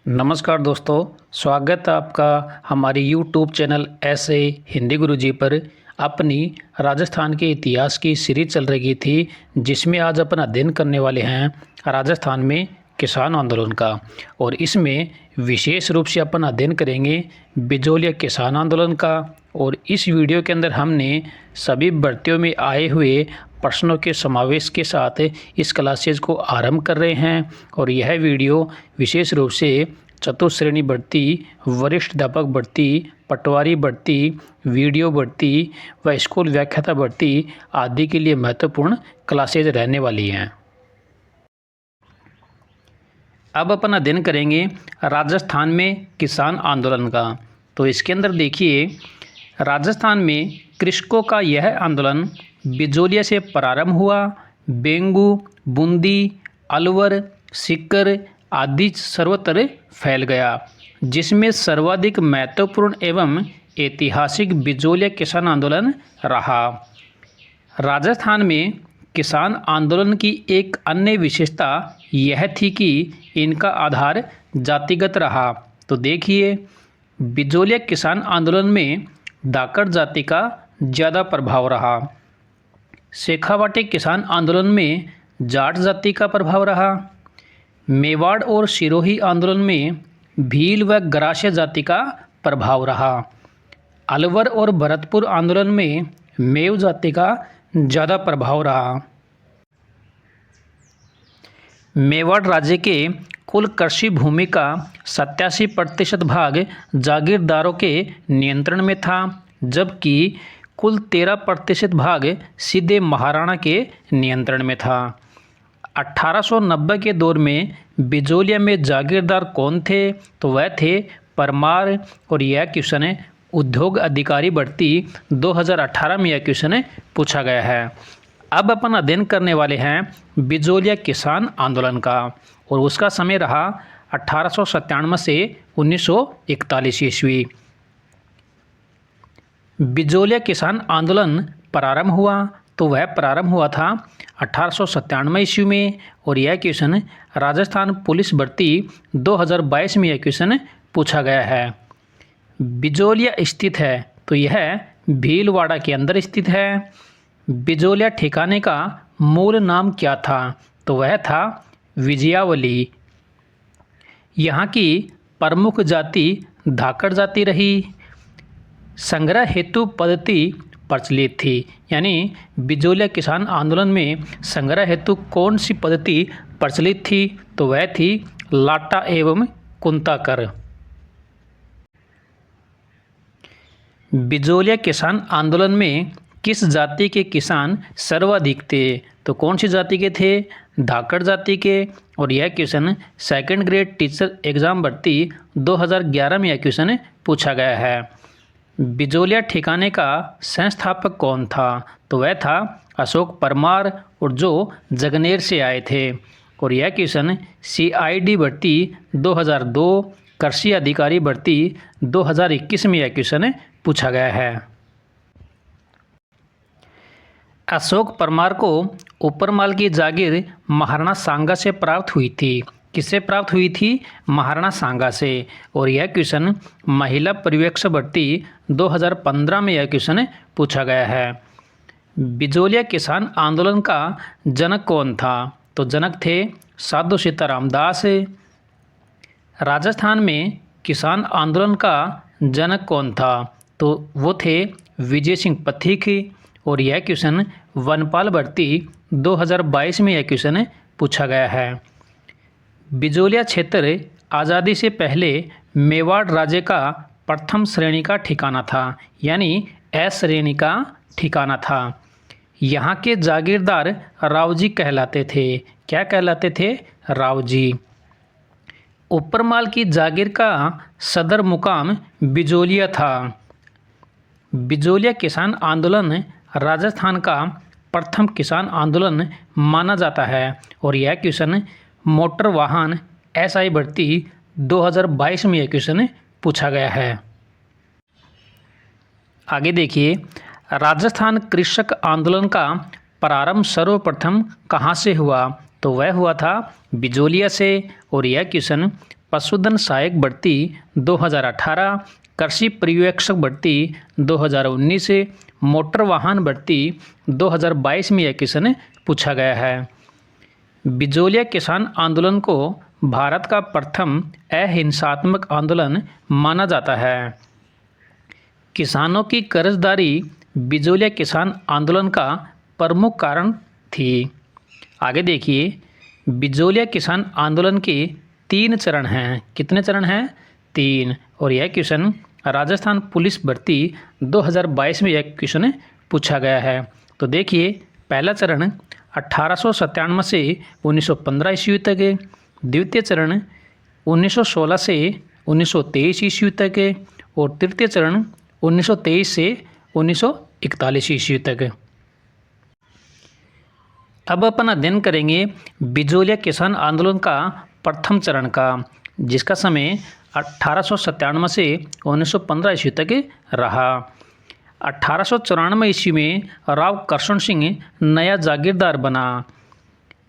नमस्कार दोस्तों, स्वागत है आपका हमारी यूट्यूब चैनल ऐसे हिंदी गुरुजी पर। अपनी राजस्थान के इतिहास की सीरीज चल रही थी, जिसमें आज अपन अध्ययन करने वाले हैं राजस्थान में किसान आंदोलन का। और इसमें विशेष रूप से अपन अध्ययन करेंगे बिजोलिया किसान आंदोलन का। और इस वीडियो के अंदर हमने सभी भर्तियों में आए हुए प्रश्नों के समावेश के साथ इस क्लासेज को आरंभ कर रहे हैं। और यह वीडियो विशेष रूप से चतुश्रेणी भर्ती, वरिष्ठ अध्यापक भर्ती, पटवारी भर्ती, वीडियो भर्ती व स्कूल व्याख्याता भर्ती आदि के लिए महत्वपूर्ण क्लासेज रहने वाली हैं। अब अपन अध्ययन करेंगे राजस्थान में किसान आंदोलन का। तो इसके अंदर देखिए, राजस्थान में कृषकों का यह आंदोलन बिजोलिया से प्रारंभ हुआ। बेंगू, बूंदी, अलवर, सीकर आदि सर्वत्र फैल गया, जिसमें सर्वाधिक महत्वपूर्ण एवं ऐतिहासिक बिजोलिया किसान आंदोलन रहा। राजस्थान में किसान आंदोलन की एक अन्य विशेषता यह थी कि इनका आधार जातिगत रहा। तो देखिए, बिजोलिया किसान आंदोलन में धाकड़ जाति का ज़्यादा प्रभाव रहा। शेखावाटी किसान आंदोलन में जाट जाति का प्रभाव रहा। मेवाड़ और सिरोही आंदोलन में भील व गरासिया जाति का प्रभाव रहा। अलवर और भरतपुर आंदोलन में मेव जाति का ज़्यादा प्रभाव रहा। मेवाड़ राज्य के कुल कृषि भूमि का 87% भाग जागीरदारों के नियंत्रण में था, जबकि कुल 13% भाग सीधे महाराणा के नियंत्रण में था। 1890 के दौर में बिजोलिया में जागीरदार कौन थे? तो वह थे परमार। और यह क्वेश्चन उद्योग अधिकारी भर्ती 2018 में यह क्वेश्चन पूछा गया है। अब अपन अध्ययन करने वाले हैं बिजोलिया किसान आंदोलन का, और उसका समय रहा 1897 से 1941 ईस्वी। बिजोलिया किसान आंदोलन प्रारंभ हुआ, तो वह प्रारंभ हुआ था 1897 ईस्वी में। और यह क्वेश्चन राजस्थान पुलिस भर्ती 2022 में यह क्वेश्चन पूछा गया है। बिजोलिया स्थित है, तो यह भीलवाड़ा के अंदर स्थित है। बिजोलिया ठिकाने का मूल नाम क्या था? तो वह था विजयावली। यहाँ की प्रमुख जाति धाकड़ जाति रही। संग्रह हेतु पद्धति प्रचलित थी, यानी बिजोलिया किसान आंदोलन में संग्रह हेतु कौन सी पद्धति प्रचलित थी? तो वह थी लाटा एवं कुंताकर। बिजोलिया किसान आंदोलन में किस जाति के किसान सर्वाधिक थे? तो कौन सी जाति के थे? धाकड़ जाति के। और यह question second grade teacher exam भर्ती 2011 में यह क्वेश्चन पूछा गया है। बिजोलिया ठिकाने का संस्थापक कौन था? तो वह था अशोक परमार, और जो जगनेर से आए थे। और यह क्वेश्चन CID भर्ती 2002, कृषि अधिकारी भर्ती 2021 में यह क्वेश्चन पूछा गया है। अशोक परमार को ऊपरमाल की जागीर महाराणा सांगा से प्राप्त हुई थी। किससे प्राप्त हुई थी? महाराणा सांगा से। और यह क्वेश्चन महिला पर्यवेक्षक भर्ती 2015 में यह क्वेश्चन पूछा गया है। बिजोलिया किसान आंदोलन का जनक कौन था? तो जनक थे साधु सीताराम दास। राजस्थान में किसान आंदोलन का जनक कौन था? तो वो थे विजय सिंह पथिक। और यह क्वेश्चन वनपाल भर्ती 2022 में यह क्वेश्चन पूछा गया है। बिजोलिया क्षेत्र आज़ादी से पहले मेवाड़ राज्य का प्रथम श्रेणी का ठिकाना था, यानी S श्रेणी का ठिकाना था। यहाँ के जागीरदार रावजी कहलाते थे। क्या कहलाते थे? रावजी। ऊपरमाल की जागीर का सदर मुकाम बिजोलिया था। बिजोलिया किसान आंदोलन राजस्थान का प्रथम किसान आंदोलन माना जाता है। और यह क्वेश्चन मोटर वाहन SI भर्ती 2022 में यह क्वेश्चन पूछा गया है। आगे देखिए, राजस्थान कृषक आंदोलन का प्रारंभ सर्वप्रथम कहाँ से हुआ? तो वह हुआ था बिजोलिया से। और यह क्वेश्चन पशुधन सहायक भर्ती 2018, कृषि पर्यवेक्षक भर्ती 2019, मोटर वाहन भर्ती 2022 में यह क्वेश्चन पूछा गया है। बिजोलिया किसान आंदोलन को भारत का प्रथम अहिंसात्मक आंदोलन माना जाता है। किसानों की कर्जदारी बिजोलिया किसान आंदोलन का प्रमुख कारण थी। आगे देखिए, बिजोलिया किसान आंदोलन के 3 चरण हैं। कितने चरण हैं? 3। और यह क्वेश्चन राजस्थान पुलिस भर्ती 2022 में यह क्वेश्चन पूछा गया है। तो देखिए, पहला चरण 1897 से 1915 ईस्वी तक, द्वितीय चरण 1916 से 1923 ईस्वी तक और तृतीय चरण 1923 से 1941 ईस्वी तक। अब अपन अध्ययन करेंगे बिजोलिया किसान आंदोलन का प्रथम चरण का, जिसका समय 1897 से 1915 ईस्वी तक रहा। 1894 ईस्वी में राव करशन सिंह नया जागीरदार बना।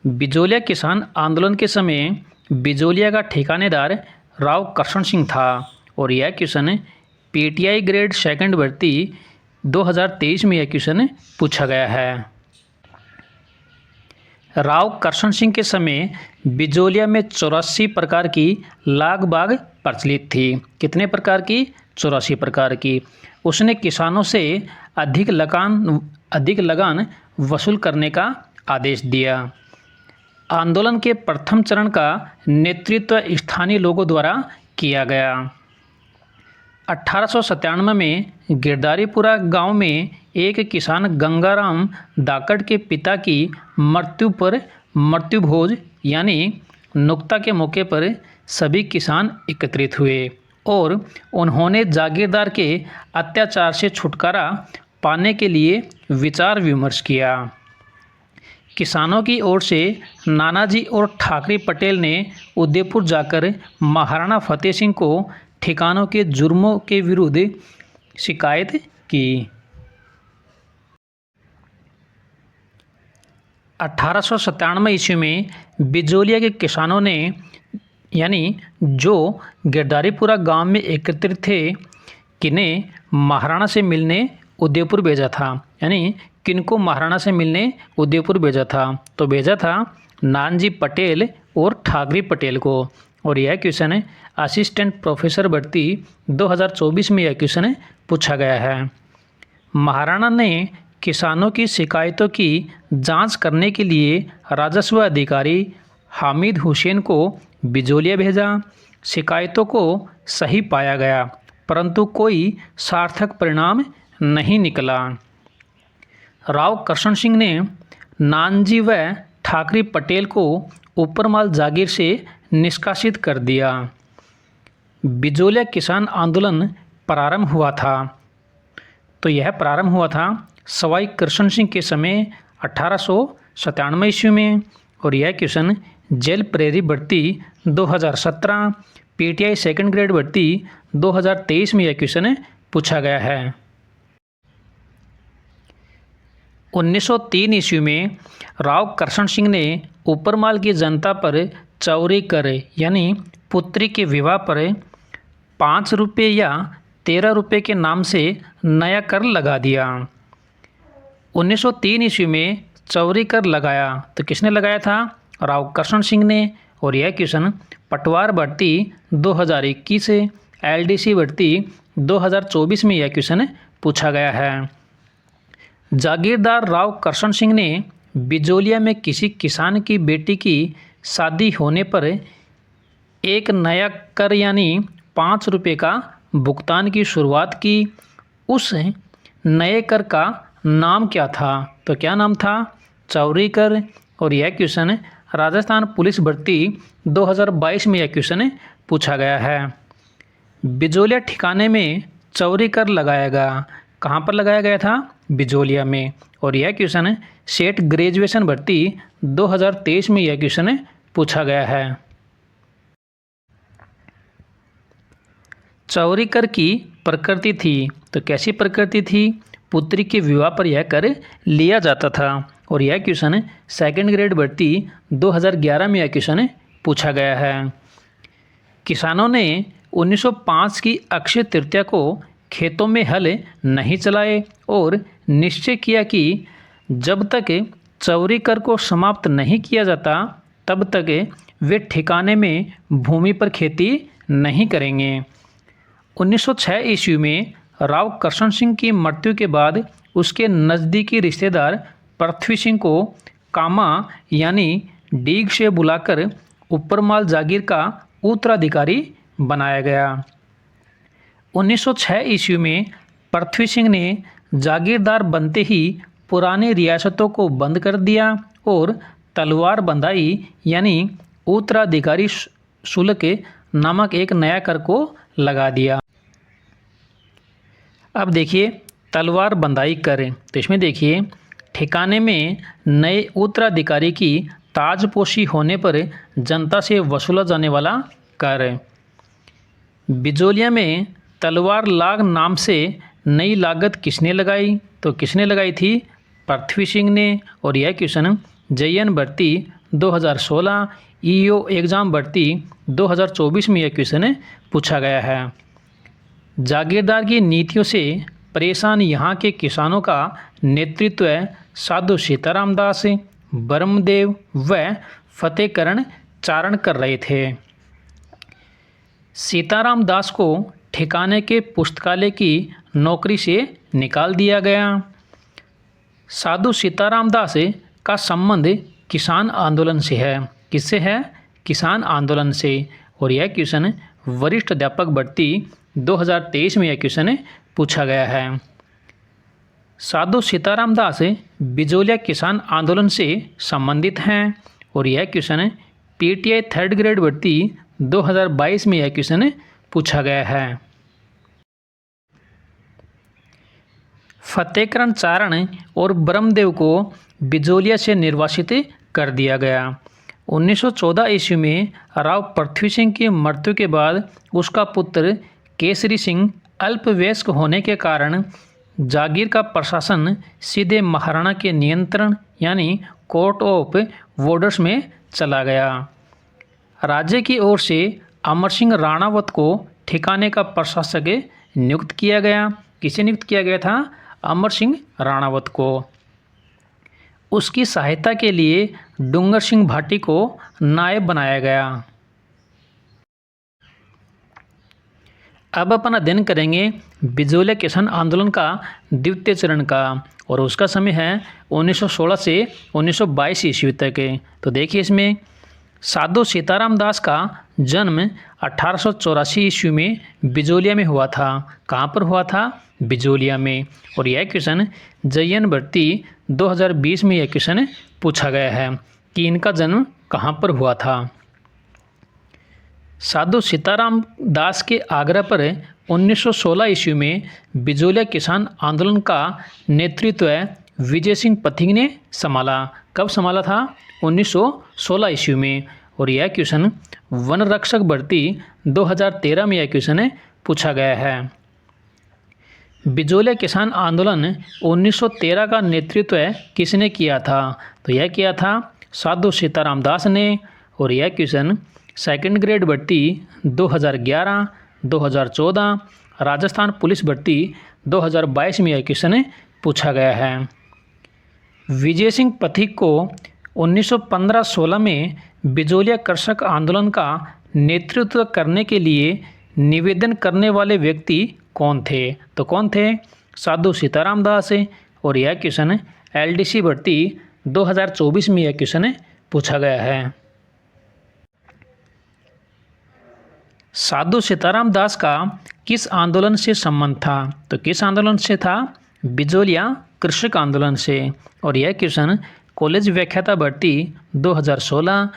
बिजोलिया किसान आंदोलन के समय बिजोलिया का ठिकानेदार राव करशन सिंह था और यह क्वेश्चन पीटीआई ग्रेड सेकंड भर्ती 2023 में यह क्वेश्चन पूछा गया है। राव करशन सिंह के समय बिजोलिया में 84 प्रकार की लाग बाग प्रचलित थी। कितने प्रकार की? 84 प्रकार की। उसने किसानों से अधिक लगान वसूल करने का आदेश दिया। आंदोलन के प्रथम चरण का नेतृत्व स्थानीय लोगों द्वारा किया गया। 1897 में गिरधारीपुरा गांव में एक किसान गंगाराम धाकड़ के पिता की मृत्यु पर मृत्युभोज यानी नुक्ता के मौके पर सभी किसान एकत्रित हुए और उन्होंने जागीरदार के अत्याचार से छुटकारा पाने के लिए विचार विमर्श किया। किसानों की ओर से नानाजी और ठाकरे पटेल ने उदयपुर जाकर महाराणा फतेह सिंह को ठिकानों के जुर्मों के विरुद्ध शिकायत की। 1897 ईस्वी में बिजोलिया के किसानों ने यानी जो गिरधारीपुरा गांव में एकत्रित थे, किन्हें महाराणा से मिलने उदयपुर भेजा था। यानी किनको महाराणा से मिलने उदयपुर भेजा था? तो भेजा था नानजी पटेल और ठाकरे पटेल को। और यह क्वेश्चन असिस्टेंट प्रोफेसर भर्ती 2024 में यह क्वेश्चन पूछा गया है। महाराणा ने किसानों की शिकायतों की जांच करने के लिए राजस्व अधिकारी हामिद हुसैन को बिजोलिया भेजा। शिकायतों को सही पाया गया, परंतु कोई सार्थक परिणाम नहीं निकला। राव करशन सिंह ने नानजी व ठाकरे पटेल को ऊपरमाल जागीर से निष्कासित कर दिया। बिजोलिया किसान आंदोलन प्रारंभ हुआ था। तो यह प्रारंभ हुआ था सवाई कृष्ण सिंह के समय 1897 ईस्वी में। और यह क्वेश्चन जेल प्रेरी भर्ती 2017, पीटीआई सेकंड ग्रेड भर्ती 2023 में यह क्वेश्चन पूछा गया है। 1903 ईस्वी में राव करशन सिंह ने ऊपरमाल की जनता पर चौरी कर यानी पुत्री के विवाह पर 5 रुपये या 13 रुपये के नाम से नया कर लगा दिया। 1903 ईस्वी में चौरी कर लगाया तो किसने लगाया था? राव करशन सिंह ने। और यह क्वेश्चन पटवार भर्ती 2021 से एलडीसी भर्ती 2024 में यह क्वेश्चन पूछा गया है। जागीरदार राव करशन सिंह ने बिजोलिया में किसी किसान की बेटी की शादी होने पर एक नया कर यानी 5 रुपये का भुगतान की शुरुआत की। उस नए कर का नाम क्या था? तो क्या नाम था? चौरी कर। और यह क्वेश्चन राजस्थान पुलिस भर्ती 2022 में यह क्वेश्चन पूछा गया है। बिजोलिया ठिकाने में चौरी कर लगाया गया। कहाँ पर लगाया गया था? बिजोलिया में। और यह क्वेश्चन सेठ ग्रेजुएशन भर्ती 2023 में यह क्वेश्चन पूछा गया है। चौरी कर की प्रकृति थी तो कैसी प्रकृति थी? पुत्री के विवाह पर यह कर लिया जाता था। और यह क्वेश्चन सेकंड ग्रेड भर्ती 2011 में यह क्वेश्चन पूछा गया है। किसानों ने 1905 की अक्षय तृतीया को खेतों में हल नहीं चलाए और निश्चय किया कि जब तक चौरी कर को समाप्त नहीं किया जाता तब तक वे ठिकाने में भूमि पर खेती नहीं करेंगे। 1906 ईस्वी में राव करशन सिंह की मृत्यु के बाद उसके नज़दीकी रिश्तेदार पृथ्वी सिंह को कामा यानी डीग से बुलाकर ऊपरमाल जागीर का उत्तराधिकारी बनाया गया। 1906 ईस्वी में पृथ्वी सिंह ने जागीरदार बनते ही पुरानी रियासतों को बंद कर दिया और तलवार बंधाई यानी उत्तराधिकारी शुल्क नामक एक नया कर को लगा दिया। अब देखिए तलवार बंधाई कर, तो इसमें देखिए ठिकाने में नए उत्तराधिकारी की ताजपोशी होने पर जनता से वसूला जाने वाला कर। बिजोलिया में तलवार लाग नाम से नई लागत किसने लगाई? तो किसने लगाई थी? पृथ्वी सिंह ने। और यह क्वेश्चन JN भर्ती 2016 EO एग्ज़ाम भर्ती 2024 में यह क्वेश्चन पूछा गया है। जागीरदार की नीतियों से परेशान यहाँ के किसानों का नेतृत्व साधु सीताराम दास, ब्रह्मदेव व फतेहकरण चारण कर रहे थे। सीताराम दास को ठिकाने के पुस्तकालय की नौकरी से निकाल दिया गया। साधु सीताराम दास का संबंध किसान आंदोलन से है। किससे है? किसान आंदोलन से। और यह क्वेश्चन वरिष्ठ अध्यापक भर्ती 2023 में यह क्वेश्चन पूछा गया है। साधु सीताराम दास बिजोलिया किसान आंदोलन से संबंधित हैं। और यह क्वेश्चन PTI 3rd ग्रेड भर्ती 2022 में यह क्वेश्चन पूछा गया है। फतेहकरण चारण और ब्रह्मदेव को बिजोलिया से निर्वासित कर दिया गया। 1914 ईस्वी में राव पृथ्वी सिंह की मृत्यु के बाद उसका पुत्र केसरी सिंह अल्पवयस्क होने के कारण जागीर का प्रशासन सीधे महाराणा के नियंत्रण यानी कोर्ट ऑफ वॉर्डर्स में चला गया। राज्य की ओर से अमर सिंह राणावत को ठिकाने का प्रशासक नियुक्त किया गया। किसे नियुक्त किया गया था? अमर सिंह राणावत को। उसकी सहायता के लिए डूंगर सिंह भाटी को नायब बनाया गया। अब अपन अध्ययन करेंगे बिजोलिया किसान आंदोलन का द्वितीय चरण का, और उसका समय है 1916 से 1922 ईस्वी तक। तो देखिए इसमें साधु सीताराम दास का जन्म 1884 ईस्वी में बिजोलिया में हुआ था। कहाँ पर हुआ था? बिजोलिया में। और यह क्वेश्चन JN भर्ती 2020 में यह क्वेश्चन पूछा गया है कि इनका जन्म कहाँ पर हुआ था। साधु सीताराम दास के आग्रह पर 1916 ईस्वी में बिजोलिया किसान आंदोलन का नेतृत्व विजय सिंह पथिक ने संभाला। कब संभाला था? 1916 ईस्वी में। और यह क्वेश्चन वन रक्षक भर्ती 2013 में यह क्वेश्चन पूछा गया है। बिजोलिया किसान आंदोलन 1913 का नेतृत्व किसने किया था? तो यह किया था साधु सीताराम दास ने। और यह क्वेश्चन 2nd ग्रेड भर्ती 2011, 2014, राजस्थान पुलिस भर्ती 2022 में यह क्वेश्चन पूछा गया है। विजय सिंह पथिक को 1915-16 में बिजोलिया कृषक आंदोलन का नेतृत्व करने के लिए निवेदन करने वाले व्यक्ति कौन थे? तो कौन थे? साधु सीताराम दास। और यह क्वेश्चन LDC भर्ती 2024 में यह क्वेश्चन पूछा गया है। साधु सीताराम दास का किस आंदोलन से संबंध था? तो किस आंदोलन से था? बिजोलिया कृषक आंदोलन से। और यह क्वेश्चन कॉलेज व्याख्याता भर्ती 2016,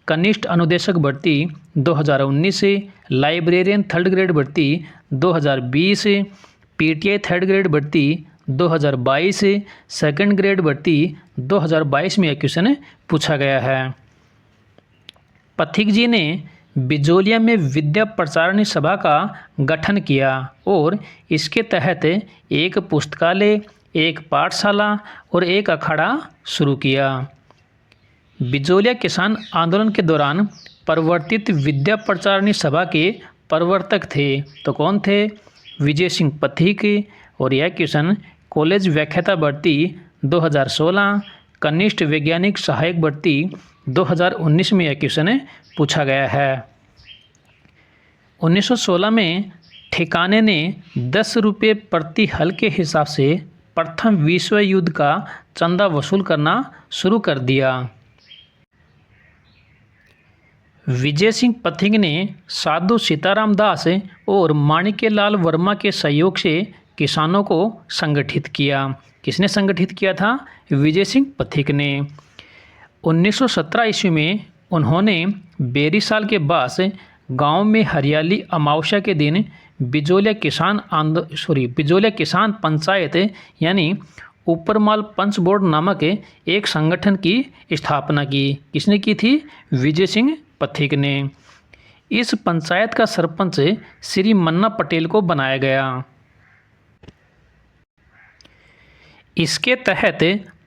कनिष्ठ अनुदेशक भर्ती 2019, लाइब्रेरियन 3rd ग्रेड भर्ती 2020, PTI 3rd ग्रेड भर्ती 2022, 2nd ग्रेड भर्ती 2022 में यह क्वेश्चन पूछा गया है। पथिक जी ने बिजोलिया में विद्या प्रचारणी सभा का गठन किया और इसके तहत एक पुस्तकालय, एक पाठशाला और एक अखाड़ा शुरू किया। बिजोलिया किसान आंदोलन के दौरान परिवर्तित विद्या प्रचारिणी सभा के प्रवर्तक थे। तो कौन थे? विजय सिंह पथिक। और यह क्वेश्चन कॉलेज व्याख्याता भर्ती 2016, कनिष्ठ वैज्ञानिक सहायक भर्ती 2019 में यह क्वेश्चन पूछा गया है। 1916 में ठिकाने ने 10 रुपये प्रति हल के हिसाब से प्रथम विश्व युद्ध का चंदा वसूल करना शुरू कर दिया। विजय सिंह पथिक ने साधु सीताराम दास और माणिक्यलाल वर्मा के सहयोग से किसानों को संगठित किया। किसने संगठित किया था? विजय सिंह पथिक ने। 1917 ईस्वी में उन्होंने बेरीसाल के पास गांव में हरियाली अमावस्या के दिन बिजोलिया किसान पंचायत यानी ऊपरमाल पंच बोर्ड नामक एक संगठन की स्थापना की। किसने की थी? विजय सिंह पथिक ने। इस पंचायत का सरपंच श्री मन्ना पटेल को बनाया गया। इसके तहत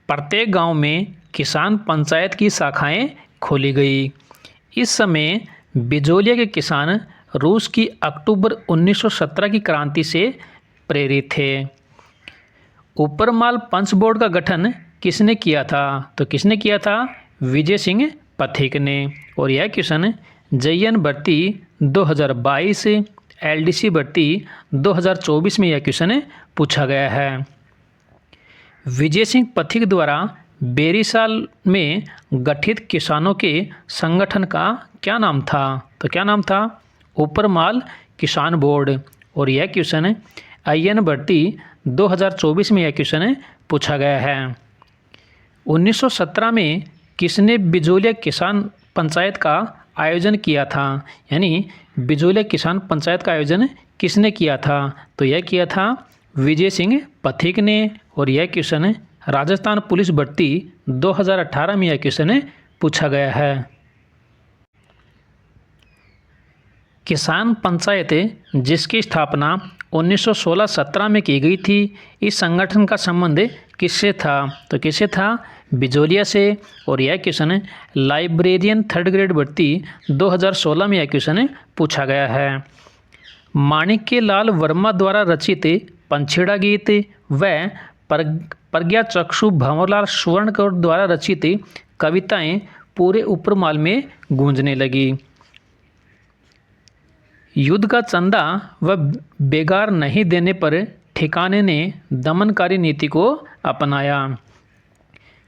प्रत्येक गांव में किसान पंचायत की शाखाएं खोली गई। इस समय बिजोलिया के किसान रूस की अक्टूबर 1917 की क्रांति से प्रेरित थे। ऊपरमाल पंच बोर्ड का गठन किसने किया था? तो किसने किया था? विजय सिंह पथिक ने। और यह क्वेश्चन JN भर्ती 2022, LDC भर्ती 2024 में यह क्वेश्चन पूछा गया है। विजय सिंह पथिक द्वारा बेरीसाल में गठित किसानों के संगठन का क्या नाम था? तो क्या नाम था? ऊपरमाल किसान बोर्ड। और यह क्वेश्चन IN भर्ती 2024 में यह क्वेश्चन पूछा गया है। 1917 में किसने बिजोलिया किसान पंचायत का आयोजन किया था? यानी बिजोलिया किसान पंचायत का आयोजन किसने किया था? तो यह किया था विजय सिंह पथिक ने। और यह क्वेश्चन राजस्थान पुलिस भर्ती 2018 में यह क्वेश्चन पूछा गया है। किसान पंचायत जिसकी स्थापना 1916-17 में की गई थी, इस संगठन का संबंध किससे था? तो किससे था? बिजोलिया से। और यह क्वेश्चन लाइब्रेरियन 3rd ग्रेड भर्ती 2016 में यह क्वेश्चन पूछा गया है। माणिक्यलाल वर्मा द्वारा रचित पंछेड़ा गीत व प्रज्ञाचक्षु भंवरलाल सुवर्णकर द्वारा रचित कविताएं पूरे ऊपरमाल में गूंजने लगी। युद्ध का चंदा व बेगार नहीं देने पर ठिकाने ने दमनकारी नीति को अपनाया।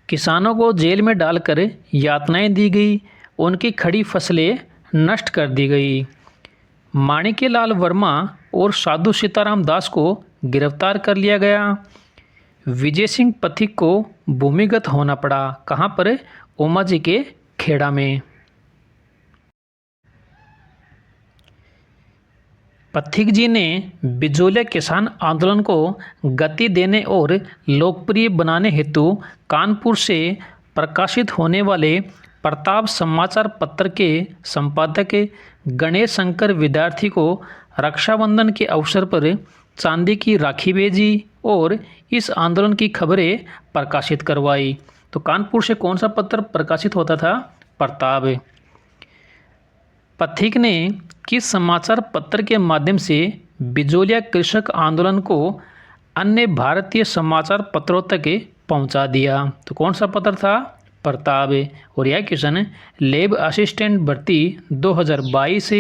किसानों को जेल में डालकर यातनाएं दी गई, उनकी खड़ी फसलें नष्ट कर दी गई। माणिक्यलाल वर्मा और साधु सीताराम दास को गिरफ्तार कर लिया गया। विजय सिंह पथिक को भूमिगत होना पड़ा। कहाँ पर? ओमाजी के खेड़ा में। पथिक जी ने बिजोलिया किसान आंदोलन को गति देने और लोकप्रिय बनाने हेतु कानपुर से प्रकाशित होने वाले प्रताप समाचार पत्र के संपादक गणेश शंकर विद्यार्थी को रक्षाबंधन के अवसर पर चांदी की राखी भेजी और इस आंदोलन की खबरें प्रकाशित करवाई। तो कानपुर से कौन सा पत्र प्रकाशित होता था? प्रताप। पथिक ने किस समाचार पत्र के माध्यम से बिजोलिया कृषक आंदोलन को अन्य भारतीय समाचार पत्रों तक पहुंचा दिया? तो कौन सा पत्र था? प्रताप। और यह क्वेश्चन लैब असिस्टेंट भर्ती 2022,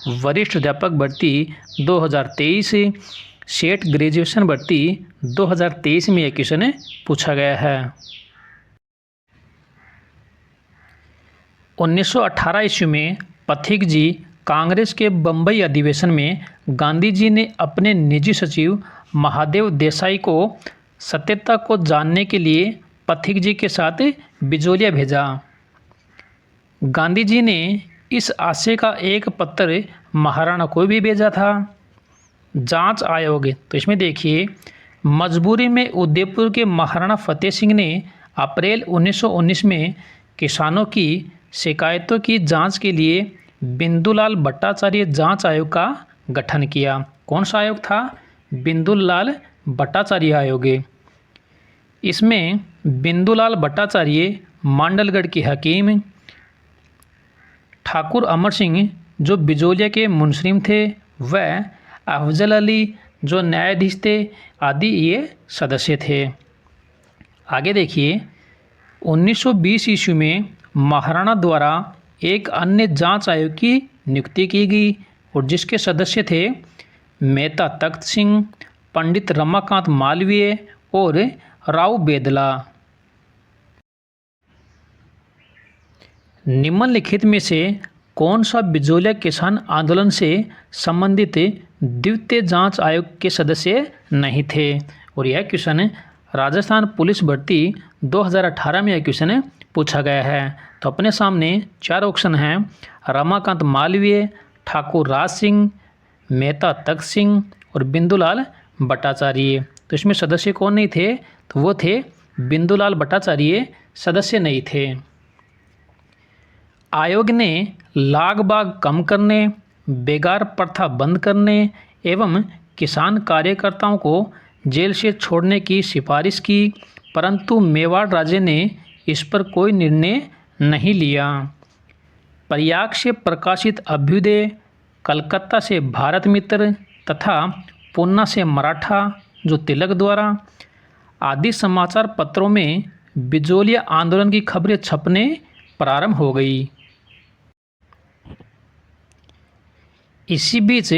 वरिष्ठ अध्यापक भर्ती 2023, सेट ग्रेजुएशन भर्ती 2023 में यह क्वेश्चन पूछा गया है। 1918 ईस्वी में पथिक जी कांग्रेस के बम्बई अधिवेशन में गांधी जी ने अपने निजी सचिव महादेव देसाई को सत्यता को जानने के लिए पथिक जी के साथ बिजोलिया भेजा। गांधी जी ने इस आशय का एक पत्र महाराणा को भी भेजा था। जांच आयोग, तो इसमें देखिए, मजबूरी में उदयपुर के महाराणा फतेह सिंह ने अप्रैल 1919 में किसानों की शिकायतों की जांच के लिए बिंदुलाल भट्टाचार्य जांच आयोग का गठन किया। कौन सा आयोग था? बिंदुलाल भट्टाचार्य आयोग। इसमें बिंदुलाल भट्टाचार्य मांडलगढ़ के हकीम, ठाकुर अमर सिंह जो बिजोलिया के मुंसलिम थे, वह अफजल अली जो न्यायाधीश थे आदि ये सदस्य थे। आगे देखिए, 1920 ईस्वी में महाराणा द्वारा एक अन्य जांच आयोग की नियुक्ति की गई और जिसके सदस्य थे मेहता तख्त सिंह, पंडित रमाकांत मालवीय और राव बेदला। निम्नलिखित में से कौन सा बिजोलिया किसान आंदोलन से संबंधित द्वितीय जांच आयोग के सदस्य नहीं थे? और यह क्वेश्चन राजस्थान पुलिस भर्ती 2018 में यह क्वेश्चन पूछा गया है। तो अपने सामने 4 ऑप्शन हैं, रमाकांत मालवीय, ठाकुर राज सिंह, मेहता तख्त सिंह और बिंदुलाल भट्टाचार्य। तो इसमें सदस्य कौन नहीं थे? तो वो थे बिंदुलाल भट्टाचार्य, सदस्य नहीं थे। आयोग ने लाग बाग कम करने, बेगार प्रथा बंद करने एवं किसान कार्यकर्ताओं को जेल से छोड़ने की सिफारिश की, परंतु मेवाड़ राज्य ने इस पर कोई निर्णय नहीं लिया। प्रयाग से प्रकाशित अभ्युदय, कलकत्ता से भारत मित्र तथा पूना से मराठा जो तिलक द्वारा आदि समाचार पत्रों में बिजोलिया आंदोलन की खबरें छपने प्रारंभ हो गई। इसी बीच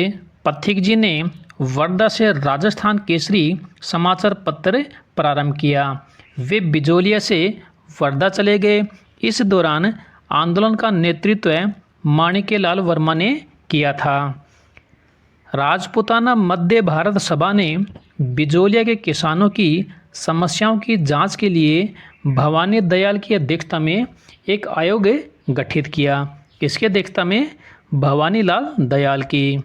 पथिक जी ने वर्धा से राजस्थान केसरी समाचार पत्र प्रारंभ किया। वे बिजोलिया से वर्धा चले गए। इस दौरान आंदोलन का नेतृत्व माणिक्यलाल वर्मा ने किया था। राजपूताना मध्य भारत सभा ने बिजोलिया के किसानों की समस्याओं की जांच के लिए भवानी दयाल की अध्यक्षता में एक आयोग गठित किया। किसकी अध्यक्षता में? भवानी लाल दयाल की,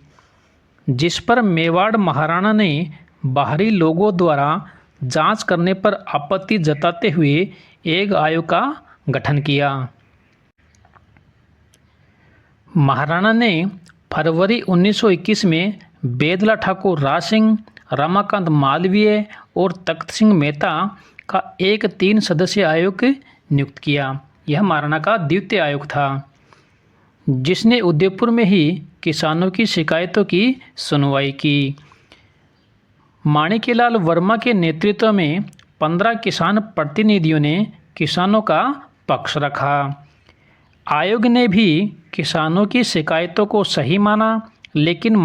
जिस पर मेवाड़ महाराणा ने बाहरी लोगों द्वारा जांच करने पर आपत्ति जताते हुए एक आयोग का गठन किया। महाराणा ने फरवरी 1921 में बेदला ठाकुर राज सिंह, रमाकांत मालवीय और तख्त सिंह मेहता का एक 3 सदस्यीय आयोग नियुक्त किया। यह महाराणा का द्वितीय आयोग था, जिसने उदयपुर में ही किसानों की शिकायतों की सुनवाई की। माणिक्यलाल वर्मा के नेतृत्व में 15 किसान प्रतिनिधियों ने किसानों का पक्ष रखा। आयोग ने भी किसानों की शिकायतों को सही माना, लेकिन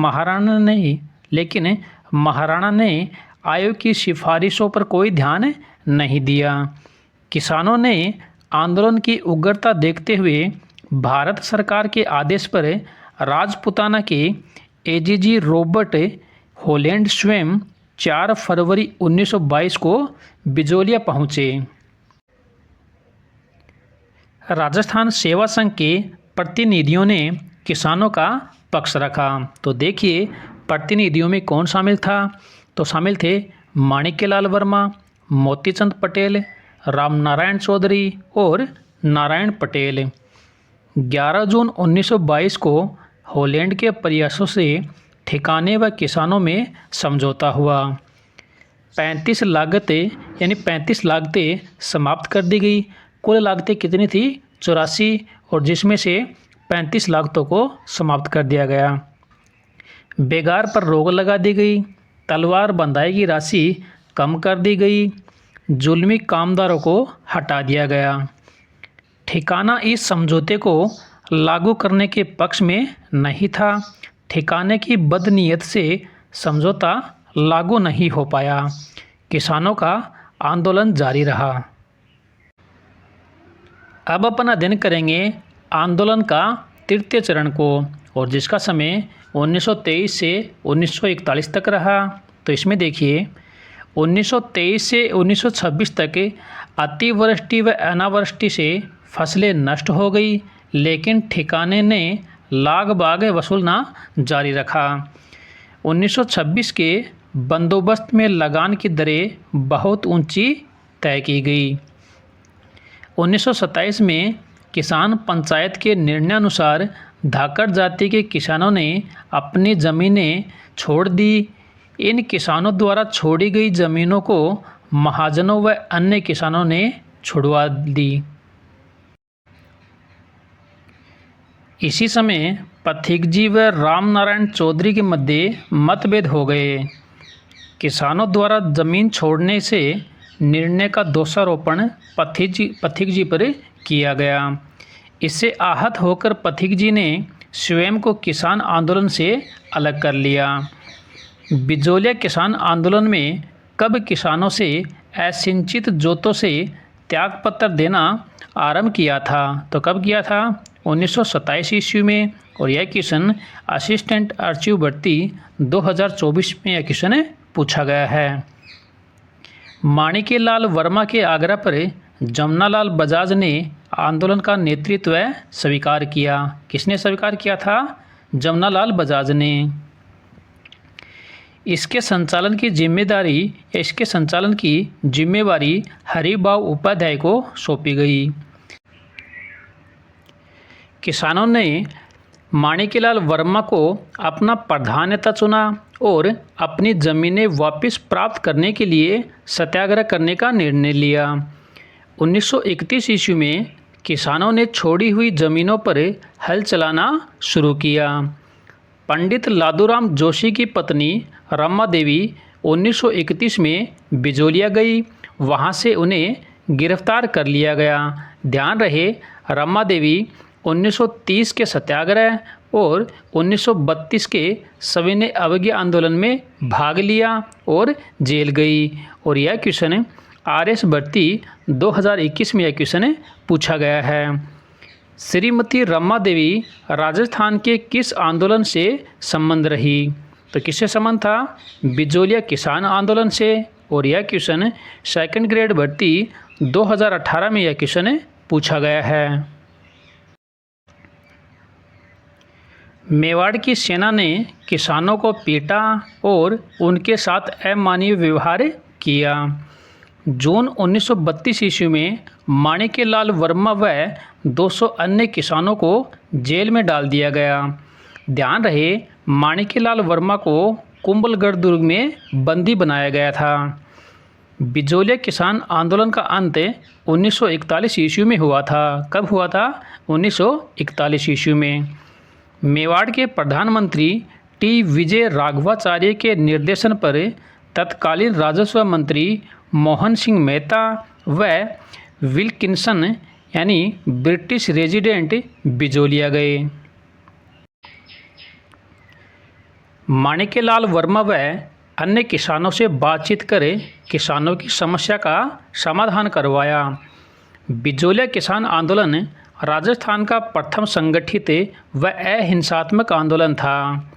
महाराणा ने आयोग की सिफारिशों पर कोई ध्यान नहीं दिया। किसानों ने आंदोलन की उग्रता देखते हुए भारत सरकार के आदेश पर राजपूताना के एजीजी रॉबर्ट होलैंड स्वयं 4 फरवरी 1922 को बिजोलिया पहुँचे। राजस्थान सेवा संघ के प्रतिनिधियों ने किसानों का पक्ष रखा। तो देखिए प्रतिनिधियों में कौन शामिल था? तो शामिल थे माणिक्यलाल वर्मा, मोतीचंद पटेल, रामनारायण चौधरी और नारायण पटेल। 11 जून 1922 को होलैंड के प्रयासों से ठिकाने व किसानों में समझौता हुआ। 35 लागतें समाप्त कर दी गई। कुल लागतें कितनी थी? 84, और जिसमें से 35 लागतों को समाप्त कर दिया गया। बेगार पर रोक लगा दी गई। तलवार बंधाई की राशि कम कर दी गई। जुल्मी कामदारों को हटा दिया गया। ठिकाना इस समझौते को लागू करने के पक्ष में नहीं था। ठिकाने की बदनीयत से समझौता लागू नहीं हो पाया। किसानों का आंदोलन जारी रहा। अब अपन अध्ययन करेंगे आंदोलन का तृतीय चरण को, और जिसका समय 1923 से 1941 तक रहा। तो इसमें देखिए 1923 से 1926 तक अतिवृष्टि व अनावृष्टि से फसलें नष्ट हो गई, लेकिन ठिकाने ने लाग बाग वसूलना जारी रखा। 1926 के बंदोबस्त में लगान की दरें बहुत ऊंची तय की गई। 1927 में किसान पंचायत के निर्णयानुसार धाकड़ जाति के किसानों ने अपनी ज़मीनें छोड़ दी। इन किसानों द्वारा छोड़ी गई ज़मीनों को महाजनों व अन्य किसानों ने छुड़वा दी। इसी समय पथिकजी व राम नारायण चौधरी के मध्य मतभेद हो गए। किसानों द्वारा जमीन छोड़ने से निर्णय का दोषारोपण पथिकजी पर किया गया। इससे आहत होकर पथिकजी ने स्वयं को किसान आंदोलन से अलग कर लिया। बिजोलिया किसान आंदोलन में कब किसानों से असिंचित जोतों से त्यागपत्र देना आरंभ किया था? तो कब किया था? 1927 ईस्वी में। और यह क्वेश्चन असिस्टेंट आर्चिव भर्ती 2024 में यह क्वेश्चन पूछा गया है। माणिक्यलाल वर्मा के आग्रह पर जमनालाल बजाज ने आंदोलन का नेतृत्व स्वीकार किया। किसने स्वीकार किया था? जमनालाल बजाज ने। इसके संचालन की जिम्मेवारी हरिभाऊ उपाध्याय को सौंपी गई। किसानों ने माणिक्यलाल वर्मा को अपना प्रधान नेता चुना और अपनी ज़मीनें वापस प्राप्त करने के लिए सत्याग्रह करने का निर्णय लिया। 1931 ईस्वी में किसानों ने छोड़ी हुई ज़मीनों पर हल चलाना शुरू किया। पंडित लादूराम जोशी की पत्नी रमा देवी 1931 में बिजोलिया गई। वहां से उन्हें गिरफ्तार कर लिया गया। ध्यान रहे, रमा देवी 1930 के सत्याग्रह और 1932 के सविनय अवज्ञा आंदोलन में भाग लिया और जेल गई। और यह क्वेश्चन RS भर्ती 2021 में यह क्वेश्चन पूछा गया है। श्रीमती रमा देवी राजस्थान के किस आंदोलन से संबंध रही? तो किससे संबंध था? बिजोलिया किसान आंदोलन से। और यह क्वेश्चन सेकंड ग्रेड भर्ती 2018 में यह क्वेश्चन पूछा गया है। मेवाड़ की सेना ने किसानों को पीटा और उनके साथ अमानवीय व्यवहार किया। जून 1932 ईस्वी में माणिक्यलाल वर्मा व 200 अन्य किसानों को जेल में डाल दिया गया। ध्यान रहे, माणिक्यलाल वर्मा को कुंभलगढ़ दुर्ग में बंदी बनाया गया था। बिजोलिया किसान आंदोलन का अंत 1941 ईस्वी में हुआ था। कब हुआ था? 1941 ईस्वी में। मेवाड़ के प्रधानमंत्री T विजय राघवाचार्य के निर्देशन पर तत्कालीन राजस्व मंत्री मोहन सिंह मेहता व विल्किंसन यानी ब्रिटिश रेजिडेंट बिजोलिया गए। माणिक्यलाल वर्मा व अन्य किसानों से बातचीत कर किसानों की समस्या का समाधान करवाया। बिजोलिया किसान आंदोलन राजस्थान का प्रथम संगठित व अहिंसात्मक आंदोलन था।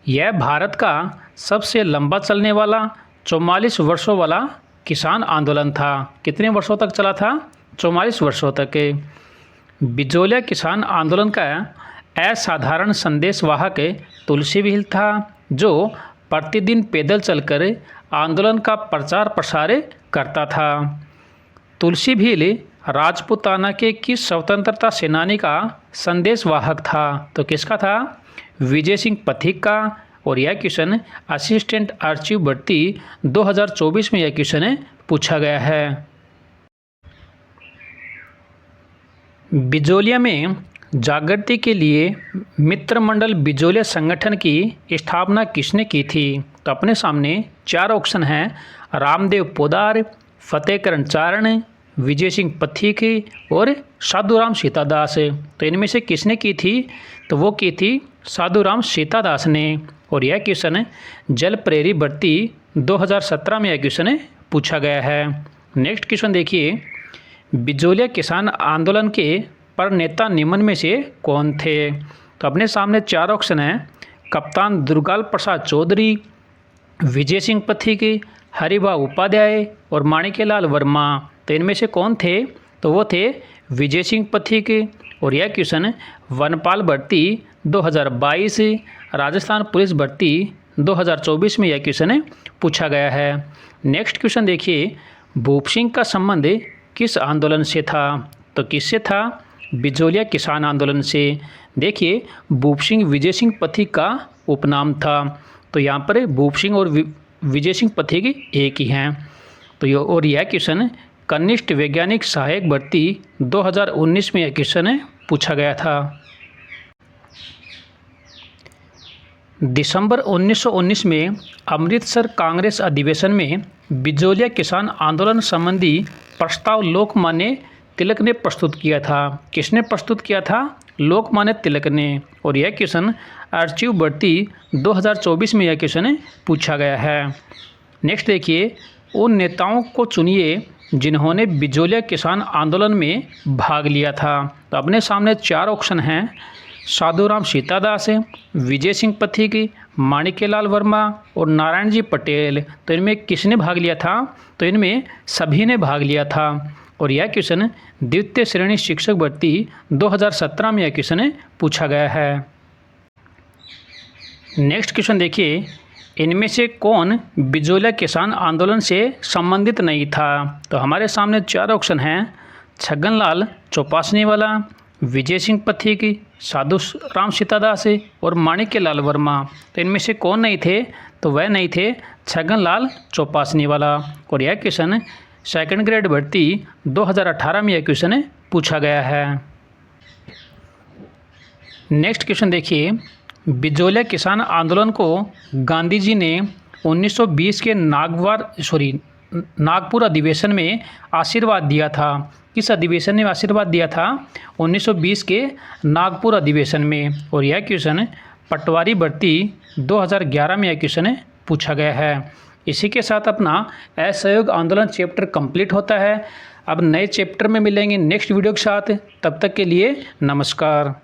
यह भारत का सबसे लंबा चलने वाला 44 वर्षों वाला किसान आंदोलन था। कितने वर्षों तक चला था? 44 वर्षों तक। बिजोलिया किसान आंदोलन का असाधारण संदेशवाहक तुलसी भील था, जो प्रतिदिन पैदल चलकर आंदोलन का प्रचार प्रसार करता था। तुलसी भील राजपूताना के किस स्वतंत्रता सेनानी का संदेशवाहक था? तो किसका था? विजय सिंह पथिक का। और यह क्वेश्चन असिस्टेंट आर्चिव भर्ती 2024 में यह क्वेश्चन पूछा गया है। बिजोलिया में जागृति के लिए मित्र मंडल बिजोलिया संगठन की स्थापना किसने की थी? तो अपने सामने 4 ऑप्शन हैं: रामदेव पोदार, फतेहकरण चारण, विजय सिंह पथिक और साधुराम सीतादास। तो इनमें से किसने की थी? तो वो की थी साधुराम सीतादास ने। और यह क्वेश्चन जल प्रेरी भर्ती 2017 में यह क्वेश्चन पूछा गया है। नेक्स्ट क्वेश्चन देखिए, बिजोलिया किसान आंदोलन के प्रणेता निम्न में से कौन थे? तो अपने सामने 4 ऑप्शन हैं: कप्तान दुर्गाल प्रसाद चौधरी, विजय सिंह पथिक, हरिभाऊ उपाध्याय और माणिक्यलाल वर्मा। तो इनमें से कौन थे? तो वो थे विजय सिंह पथिक। और यह क्वेश्चन वनपाल भर्ती 2022, राजस्थान पुलिस भर्ती 2024 में यह क्वेश्चन पूछा गया है। नेक्स्ट क्वेश्चन देखिए, भूप सिंह का संबंध किस आंदोलन से था? तो किससे था? बिजोलिया किसान आंदोलन से। देखिए, भूप सिंह विजय सिंह पथिक का उपनाम था। तो यहाँ पर भूप सिंह और विजय सिंह पथिक एक ही हैं। तो यह क्वेश्चन कनिष्ठ वैज्ञानिक सहायक भर्ती 2019 में यह क्वेश्चन पूछा गया था। दिसंबर 1919 में अमृतसर कांग्रेस अधिवेशन में बिजोलिया किसान आंदोलन संबंधी प्रस्ताव लोकमान्य तिलक ने प्रस्तुत किया था। किसने प्रस्तुत किया था? लोकमान्य तिलक ने। और यह क्वेश्चन आर्चिव भर्ती 2024 में यह क्वेश्चन पूछा गया है। नेक्स्ट देखिए, उन नेताओं को चुनिए जिन्होंने बिजोलिया किसान आंदोलन में भाग लिया था। तो अपने सामने 4 ऑप्शन हैं, साधुराम सीतादास, विजय सिंह पथिक, माणिक्यलाल वर्मा और नारायण जी पटेल। तो इनमें किसने भाग लिया था? तो इनमें सभी ने भाग लिया था। और यह क्वेश्चन द्वितीय श्रेणी शिक्षक भर्ती 2017 में यह क्वेश्चन पूछा गया है। नेक्स्ट क्वेश्चन देखिए, इनमें से कौन बिजोलिया किसान आंदोलन से संबंधित नहीं था? तो हमारे सामने 4 ऑप्शन हैं, छगनलाल चौपासनीवाला, विजय सिंह पथिक, साधु राम सीतादास और माणिक्यलाल वर्मा। तो इनमें से कौन नहीं थे? तो वह नहीं थे छगनलाल चौपासनीवाला। और यह क्वेश्चन सेकंड ग्रेड भर्ती 2018 में यह क्वेश्चन पूछा गया है। नेक्स्ट क्वेश्चन देखिए, बिजोलिया किसान आंदोलन को गांधी जी ने 1920 के नागपुर अधिवेशन में आशीर्वाद दिया था। किस अधिवेशन में आशीर्वाद दिया था? 1920 के नागपुर अधिवेशन में। और यह क्वेश्चन पटवारी भर्ती 2011 में यह क्वेश्चन पूछा गया है। इसी के साथ अपना असहयोग आंदोलन चैप्टर कंप्लीट होता है। अब नए चैप्टर में मिलेंगे नेक्स्ट वीडियो के साथ। तब तक के लिए नमस्कार।